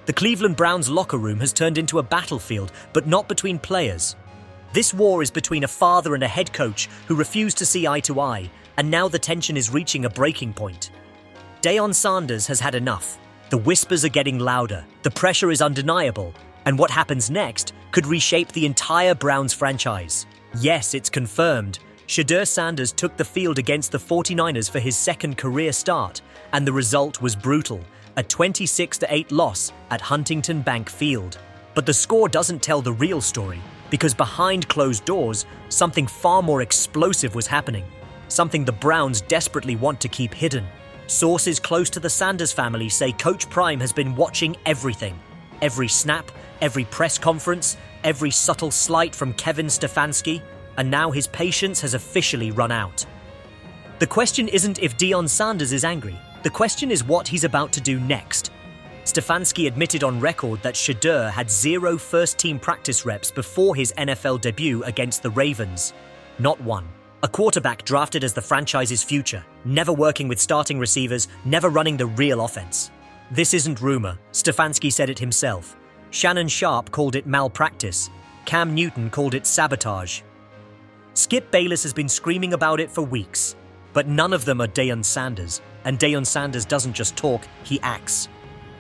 The Cleveland Browns locker room has turned into a battlefield, but not between players. This war is between a father and a head coach who refuse to see eye to eye, and now the tension is reaching a breaking point. Deion Sanders has had enough. The whispers are getting louder, the pressure is undeniable, and what happens next could reshape the entire Browns franchise. Yes, it's confirmed. Shedeur Sanders took the field against the 49ers for his second career start, and the result was brutal, a 26-8 loss at Huntington Bank Field. But the score doesn't tell the real story, because behind closed doors, something far more explosive was happening, something the Browns desperately want to keep hidden. Sources close to the Sanders family say Coach Prime has been watching everything. Every snap, every press conference, every subtle slight from Kevin Stefanski, and now his patience has officially run out. The question isn't if Deion Sanders is angry. The question is what he's about to do next. Stefanski admitted on record that Shadur had 0 first-team practice reps before his NFL debut against the Ravens. Not one. A quarterback drafted as the franchise's future, never working with starting receivers, never running the real offense. This isn't rumor. Stefanski said it himself. Shannon Sharpe called it malpractice. Cam Newton called it sabotage. Skip Bayless has been screaming about it for weeks. But none of them are Deion Sanders. And Deion Sanders doesn't just talk, he acts.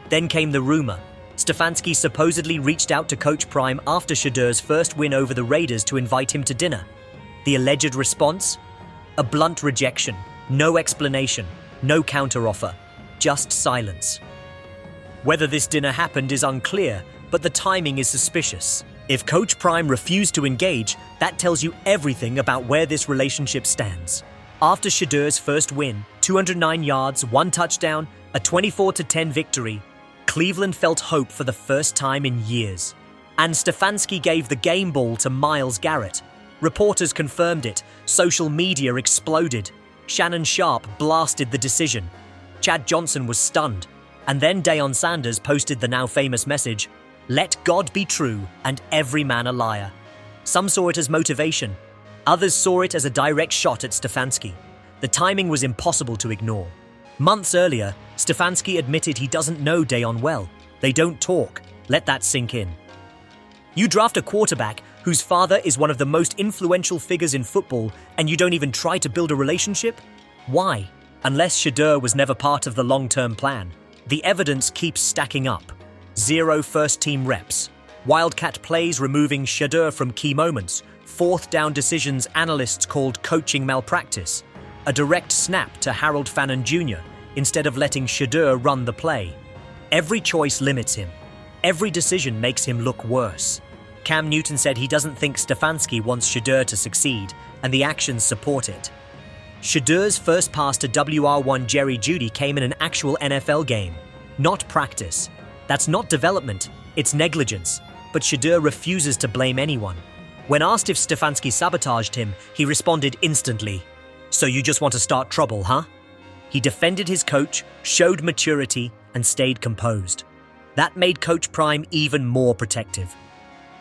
Then came the rumor. Stefanski supposedly reached out to Coach Prime after Shedur's first win over the Raiders to invite him to dinner. The alleged response? A blunt rejection. No explanation. No counteroffer. Just silence. Whether this dinner happened is unclear, but the timing is suspicious. If Coach Prime refused to engage, that tells you everything about where this relationship stands. After Shedur's first win, 209 yards, 1 touchdown, a 24-10 victory, Cleveland felt hope for the first time in years. And Stefanski gave the game ball to Myles Garrett. Reporters confirmed it. Social media exploded. Shannon Sharpe blasted the decision. Chad Johnson was stunned. And then Deion Sanders posted the now famous message, "Let God be true and every man a liar." Some saw it as motivation. Others saw it as a direct shot at Stefanski. The timing was impossible to ignore. Months earlier, Stefanski admitted he doesn't know Deion well. They don't talk. Let that sink in. You draft a quarterback whose father is one of the most influential figures in football, and you don't even try to build a relationship? Why? Unless Shadur was never part of the long-term plan. The evidence keeps stacking up. 0 first-team reps. Wildcat plays removing Shadur from key moments. 4th down decisions analysts called coaching malpractice. A direct snap to Harold Fannin Jr. instead of letting Shadur run the play. Every choice limits him. Every decision makes him look worse. Cam Newton said he doesn't think Stefanski wants Shadur to succeed, and the actions support it. Shedur's first pass to WR1 Jerry Jeudy came in an actual NFL game, not practice. That's not development, it's negligence, but Shadur refuses to blame anyone. When asked if Stefanski sabotaged him, he responded instantly, "So you just want to start trouble, huh?" He defended his coach, showed maturity, and stayed composed. That made Coach Prime even more protective.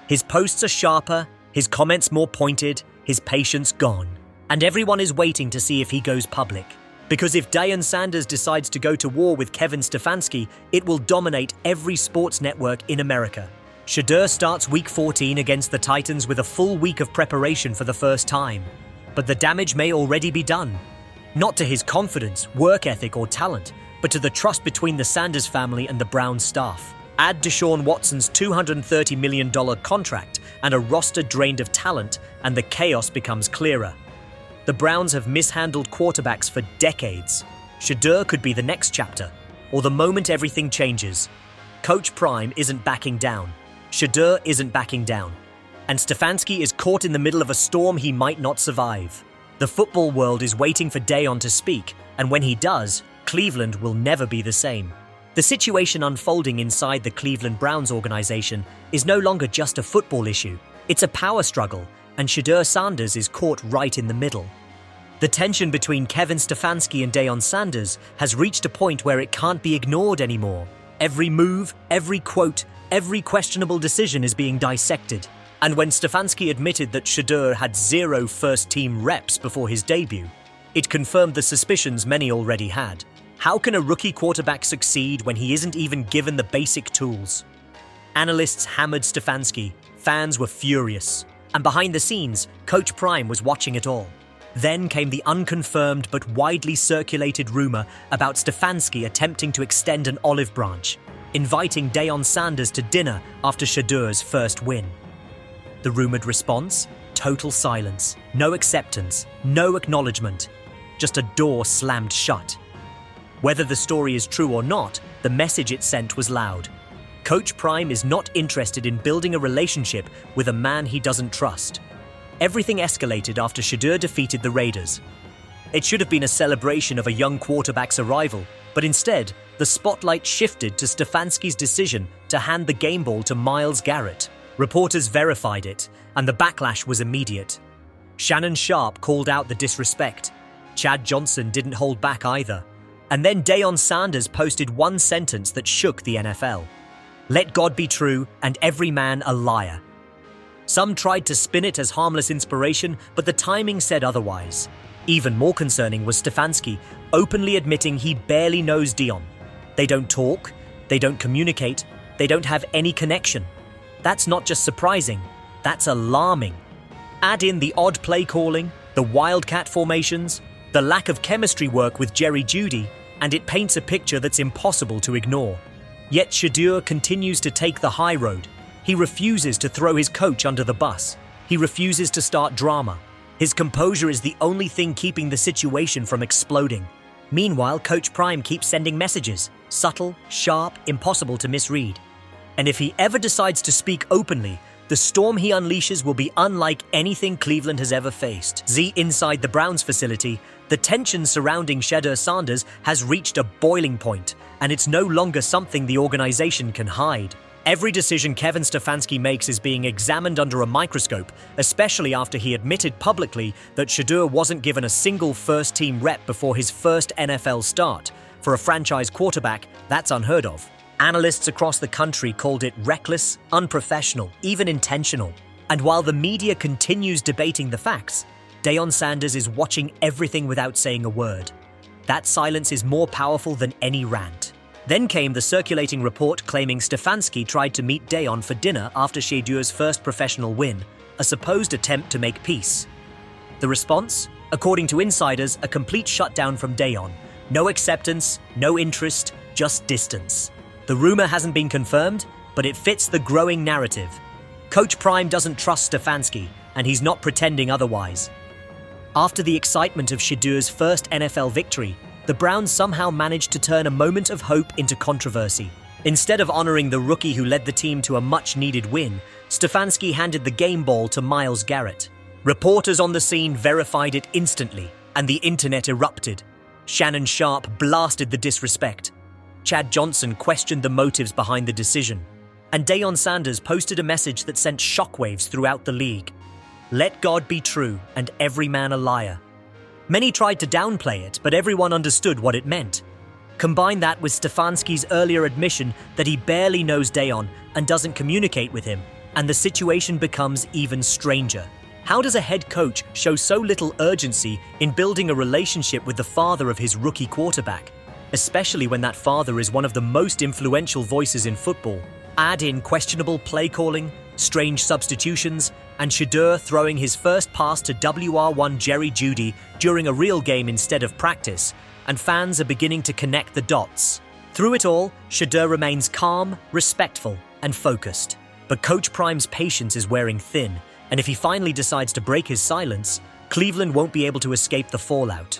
His posts are sharper, his comments more pointed, his patience gone. And everyone is waiting to see if he goes public. Because if Deion Sanders decides to go to war with Kevin Stefanski, it will dominate every sports network in America. Shadur starts Week 14 against the Titans with a full week of preparation for the first time. But the damage may already be done. Not to his confidence, work ethic, or talent, but to the trust between the Sanders family and the Browns staff. Add Deshaun Watson's $230 million contract and a roster drained of talent, and the chaos becomes clearer. The Browns have mishandled quarterbacks for decades. Shadur could be the next chapter, or the moment everything changes. Coach Prime isn't backing down. Shadur isn't backing down. And Stefanski is caught in the middle of a storm he might not survive. The football world is waiting for Deion to speak, and when he does, Cleveland will never be the same. The situation unfolding inside the Cleveland Browns organization is no longer just a football issue. It's a power struggle, and Shedeur Sanders is caught right in the middle. The tension between Kevin Stefanski and Deion Sanders has reached a point where it can't be ignored anymore. Every move, every quote, every questionable decision is being dissected. And when Stefanski admitted that Shadur had 0 first-team reps before his debut, it confirmed the suspicions many already had. How can a rookie quarterback succeed when he isn't even given the basic tools? Analysts hammered Stefanski, fans were furious, and behind the scenes, Coach Prime was watching it all. Then came the unconfirmed but widely circulated rumor about Stefanski attempting to extend an olive branch, inviting Deion Sanders to dinner after Shedur's first win. The rumored response? Total silence, no acceptance, no acknowledgement, just a door slammed shut. Whether the story is true or not, the message it sent was loud. Coach Prime is not interested in building a relationship with a man he doesn't trust. Everything escalated after Shadur defeated the Raiders. It should have been a celebration of a young quarterback's arrival, but instead, the spotlight shifted to Stefanski's decision to hand the game ball to Garrett. Reporters verified it, and the backlash was immediate. Shannon Sharpe called out the disrespect. Chad Johnson didn't hold back either. And then Deion Sanders posted one sentence that shook the NFL. "Let God be true and every man a liar." Some tried to spin it as harmless inspiration, but the timing said otherwise. Even more concerning was Stefanski openly admitting he barely knows Deion. They don't talk, they don't communicate, they don't have any connection. That's not just surprising, that's alarming. Add in the odd play calling, the wildcat formations, the lack of chemistry work with Jerry Jeudy, and it paints a picture that's impossible to ignore. Yet Shadur continues to take the high road. He refuses to throw his coach under the bus. He refuses to start drama. His composure is the only thing keeping the situation from exploding. Meanwhile, Coach Prime keeps sending messages, subtle, sharp, impossible to misread. And if he ever decides to speak openly, the storm he unleashes will be unlike anything Cleveland has ever faced. Inside the Browns facility, the tension surrounding Shedeur Sanders has reached a boiling point, and it's no longer something the organization can hide. Every decision Kevin Stefanski makes is being examined under a microscope, especially after he admitted publicly that Shadur wasn't given a single first-team rep before his first NFL start. For a franchise quarterback, that's unheard of. Analysts across the country called it reckless, unprofessional, even intentional. And while the media continues debating the facts, Deion Sanders is watching everything without saying a word. That silence is more powerful than any rant. Then came the circulating report claiming Stefanski tried to meet Deion for dinner after Shedur's first professional win, a supposed attempt to make peace. The response? According to insiders, a complete shutdown from Deion. No acceptance, no interest, just distance. The rumor hasn't been confirmed, but it fits the growing narrative. Coach Prime doesn't trust Stefanski, and he's not pretending otherwise. After the excitement of Shedur's first NFL victory, the Browns somehow managed to turn a moment of hope into controversy. Instead of honoring the rookie who led the team to a much-needed win, Stefanski handed the game ball to Garrett. Reporters on the scene verified it instantly, and the internet erupted. Shannon Sharpe blasted the disrespect. Chad Johnson questioned the motives behind the decision. And Deion Sanders posted a message that sent shockwaves throughout the league. "Let God be true and every man a liar." Many tried to downplay it, but everyone understood what it meant. Combine that with Stefanski's earlier admission that he barely knows Deion and doesn't communicate with him, and the situation becomes even stranger. How does a head coach show so little urgency in building a relationship with the father of his rookie quarterback, especially when that father is one of the most influential voices in football? Add in questionable play calling, strange substitutions, and Shadur throwing his first pass to WR1 Jerry Jeudy during a real game instead of practice, and fans are beginning to connect the dots. Through it all, Shadur remains calm, respectful, and focused. But Coach Prime's patience is wearing thin, and if he finally decides to break his silence, Cleveland won't be able to escape the fallout.